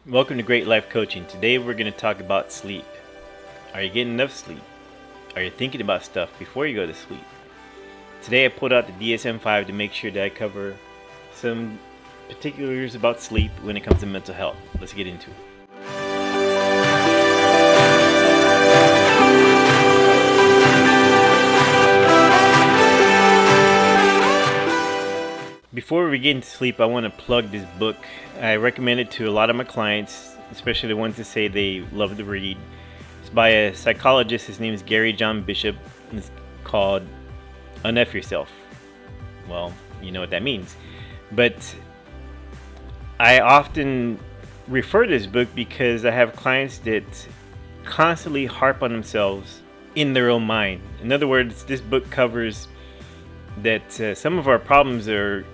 Welcome to Great Life Coaching. Today we're going to talk about sleep. Are you getting enough sleep? Are you thinking about stuff before you go to sleep? Today I pulled out the DSM-5 to make sure that I cover some particulars about sleep when it comes to mental health. Let's get into it. Before we get into sleep, I want to plug this book. I recommend it to a lot of my clients, especially the ones that say they love to read. It's by a psychologist. His name is Gary John Bishop. It's called Unf Yourself. Well, you know what that means. But I often refer to this book because I have clients that constantly harp on themselves in their own mind. In other words, this book covers that some of our problems are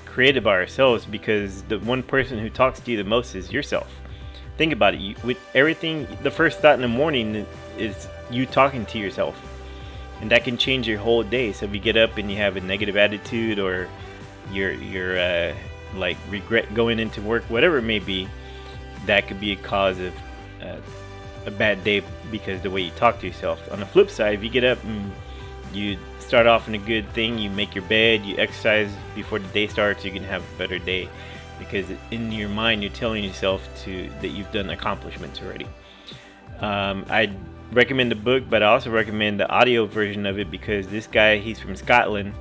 created by ourselves because the one person who talks to you the most is yourself. Think about it. With everything, the first thought in the morning is you talking to yourself, and that can change your whole day. So if you get up and you have a negative attitude, or you're like regret going into work, whatever it may be, that could be a cause of a bad day because the way you talk to yourself. On the flip side, if you get up and you start off in a good thing, you make your bed, you exercise before the day starts, you can have a better day because in your mind you're telling yourself that you've done accomplishments already. I recommend the book, but I also recommend the audio version of it because this guy, he's from Scotland,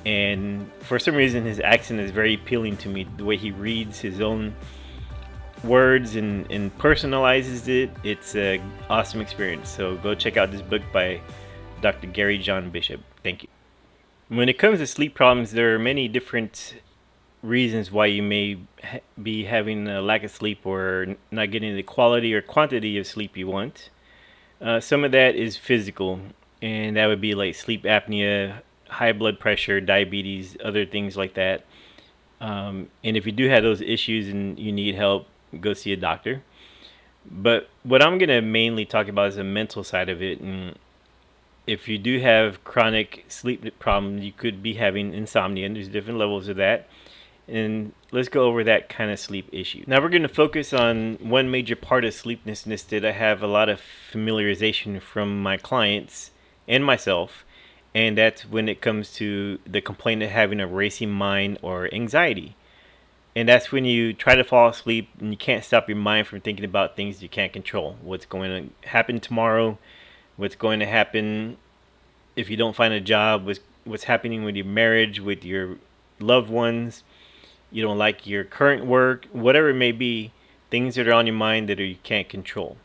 and for some reason his accent is very appealing to me. The way he reads his own words and personalizes it, it's an awesome experience. So go check out this book by Dr. Gary John Bishop. Thank you. When it comes to sleep problems, there are many different reasons why you may be having a lack of sleep or not getting the quality or quantity of sleep you want. Some of that is physical, and that would be like sleep apnea, high blood pressure, diabetes, other things like that. And if you do have those issues and you need help, go see a doctor. But what I'm going to mainly talk about is the mental side of it. And if you do have chronic sleep problems, you could be having insomnia, and there's different levels of that. And let's go over that kind of sleep issue. Now we're going to focus on one major part of sleeplessness that I have a lot of familiarization from my clients and myself, and that's when it comes to the complaint of having a racing mind or anxiety. And that's when you try to fall asleep and you can't stop your mind from thinking about things you can't control. What's going to happen tomorrow, what's going to happen if you don't find a job, what's happening with your marriage, with your loved ones. You don't like your current work, whatever it may be, things that are on your mind that you can't control.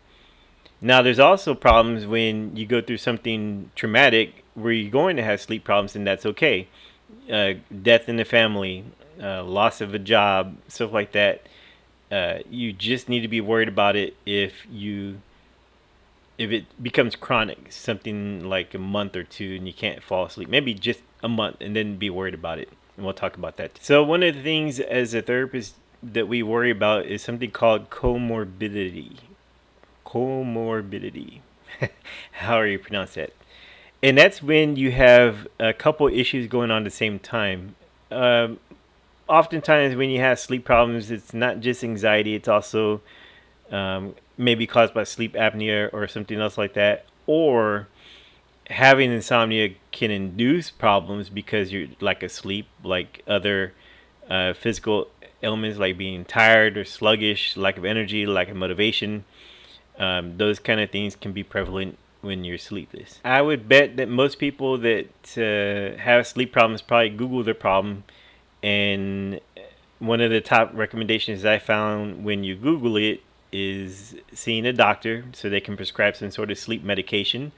Now, there's also problems when you go through something traumatic where you're going to have sleep problems, and that's okay. Death in the family, loss of a job, stuff like that. You just need to be worried about it if it becomes chronic, something like a month or two, and you can't fall asleep. Maybe just a month, and then be worried about it. And we'll talk about that. So one of the things as a therapist that we worry about is something called comorbidity. Comorbidity. How you pronounce that? And that's when you have a couple issues going on at the same time. Oftentimes when you have sleep problems, it's not just anxiety, it's also maybe caused by sleep apnea or something else like that. Or having insomnia can induce problems because you're lack of sleep, like other physical ailments like being tired or sluggish, lack of energy, lack of motivation. Those kind of things can be prevalent when you're sleepless. I would bet that most people that have sleep problems probably Google their problem, and one of the top recommendations I found when you Google it is seeing a doctor so they can prescribe some sort of sleep medication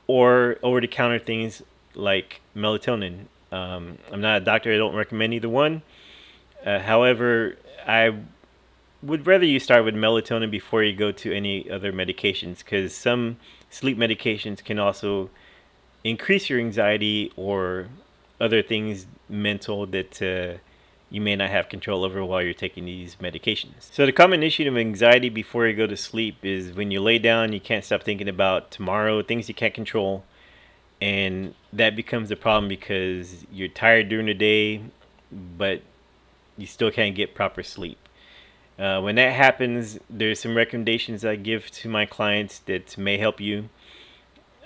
or over-the-counter things like melatonin. I'm not a doctor. I don't recommend either one. However, I would rather you start with melatonin before you go to any other medications, because some sleep medications can also increase your anxiety or other things mental that you may not have control over while you're taking these medications. So the common issue of anxiety before you go to sleep is when you lay down, you can't stop thinking about tomorrow, things you can't control. And that becomes a problem because you're tired during the day, but you still can't get proper sleep. When that happens, there's some recommendations I give to my clients that may help you.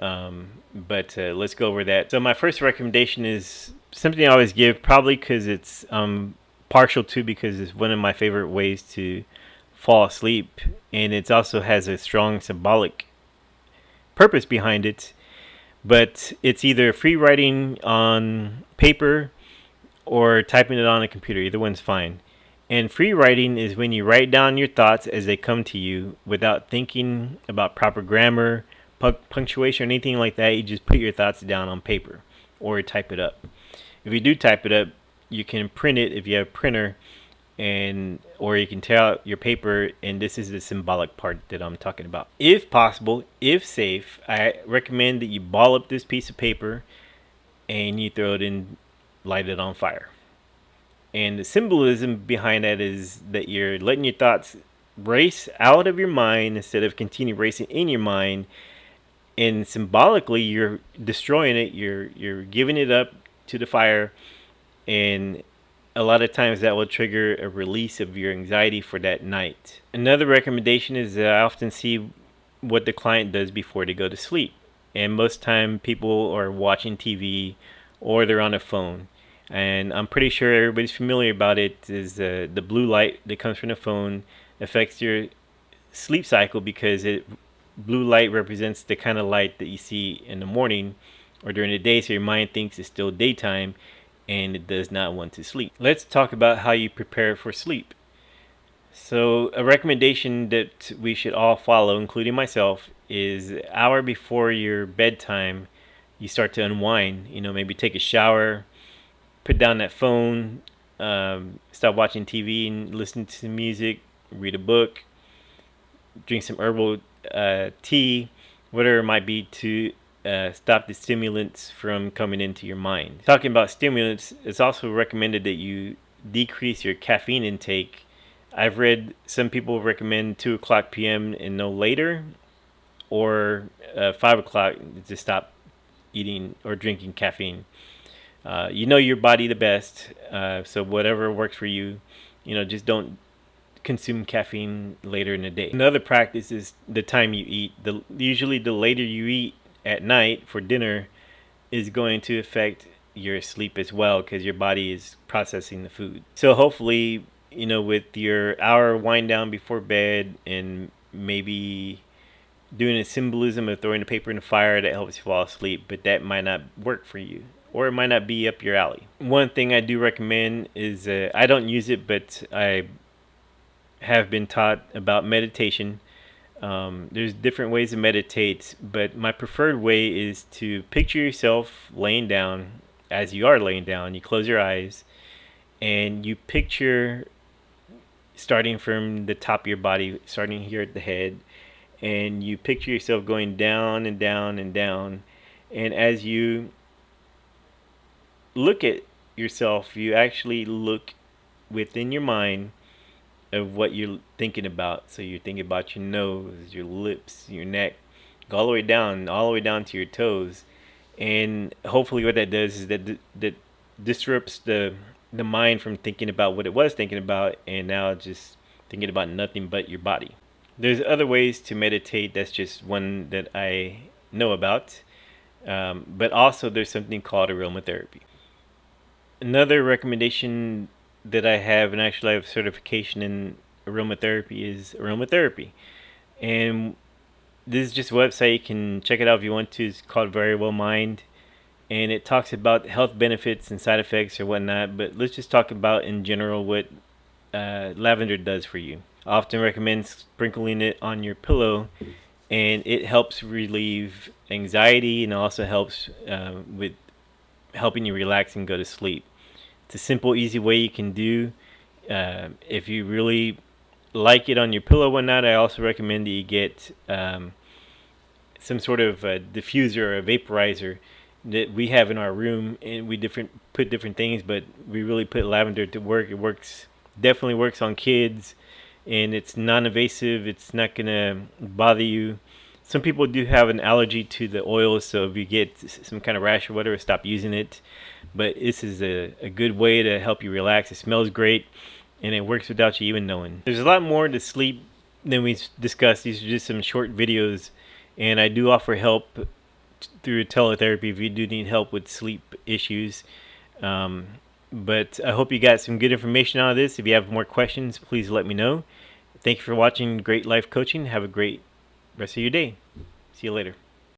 But let's go over that. So my first recommendation is something I always give, probably because it's partial to, because it's one of my favorite ways to fall asleep, and it also has a strong symbolic purpose behind it. But it's either free writing on paper or typing it on a computer. Either one's fine. And free writing is when you write down your thoughts as they come to you without thinking about proper grammar, punctuation, or anything like that. You just put your thoughts down on paper or type it up. If you do type it up, you can print it if you have a printer, and or you can tear out your paper, and this is the symbolic part that I'm talking about. If possible, if safe, I recommend that you ball up this piece of paper and you throw it in, light it on fire. And the symbolism behind that is that you're letting your thoughts race out of your mind instead of continue racing in your mind. And symbolically, you're destroying it. You're giving it up to the fire, and a lot of times that will trigger a release of your anxiety for that night. Another recommendation is that I often see what the client does before they go to sleep. And most time people are watching TV or they're on a phone. And I'm pretty sure everybody's familiar about it, is the blue light that comes from the phone affects your sleep cycle, because blue light represents the kind of light that you see in the morning or during the day, so your mind thinks it's still daytime and it does not want to sleep. Let's talk about how you prepare for sleep. So a recommendation that we should all follow, including myself, is an hour before your bedtime, you start to unwind. Maybe take a shower, put down that phone, stop watching TV and listen to some music, read a book, drink some herbal tea, whatever it might be, to stop the stimulants from coming into your mind. Talking about stimulants, it's also recommended that you decrease your caffeine intake. I've read some people recommend 2 o'clock p.m. and no later, or 5 o'clock to stop eating or drinking caffeine. You know your body the best, so whatever works for you, just don't consume caffeine later in the day. Another practice is the time you eat. Usually the later you eat at night for dinner is going to affect your sleep as well, because your body is processing the food. So hopefully, with your hour wind down before bed, and maybe doing a symbolism of throwing the paper in the fire, that helps you fall asleep, but that might not work for you, or it might not be up your alley. One thing I do recommend is, I don't use it, but I have been taught about meditation. There's different ways to meditate, but my preferred way is to picture yourself laying down. As you are laying down, you close your eyes and you picture, starting from the top of your body, starting here at the head, and you picture yourself going down and down and down. And as you look at yourself, you actually look within your mind of what you're thinking about. So you're thinking about your nose, your lips, your neck, go all the way down to your toes. And hopefully what that does is that disrupts the mind from thinking about what it was thinking about, and now just thinking about nothing but your body. There's other ways to meditate. That's just one that I know about. But also there's something called aromatherapy. Another recommendation that I have, and actually I have certification in aromatherapy, is aromatherapy. And this is just a website. You can check it out if you want to. It's called Very Well Mind. And it talks about health benefits and side effects or whatnot. But let's just talk about in general what lavender does for you. I often recommend sprinkling it on your pillow, and it helps relieve anxiety, and also helps with helping you relax and go to sleep. It's a simple, easy way you can do. If you really like it on your pillow or whatnot, I also recommend that you get some sort of a diffuser or a vaporizer that we have in our room, and we put different things, but we really put lavender to work. It definitely works on kids, and it's non-invasive. It's not gonna bother you. Some people do have an allergy to the oil, so if you get some kind of rash or whatever, stop using it. But this is a good way to help you relax. It smells great, and it works without you even knowing. There's a lot more to sleep than we discussed. These are just some short videos, and I do offer help through teletherapy if you do need help with sleep issues. But I hope you got some good information out of this. If you have more questions, please let me know. Thank you for watching Great Life Coaching. Have a great rest of your day. See you later.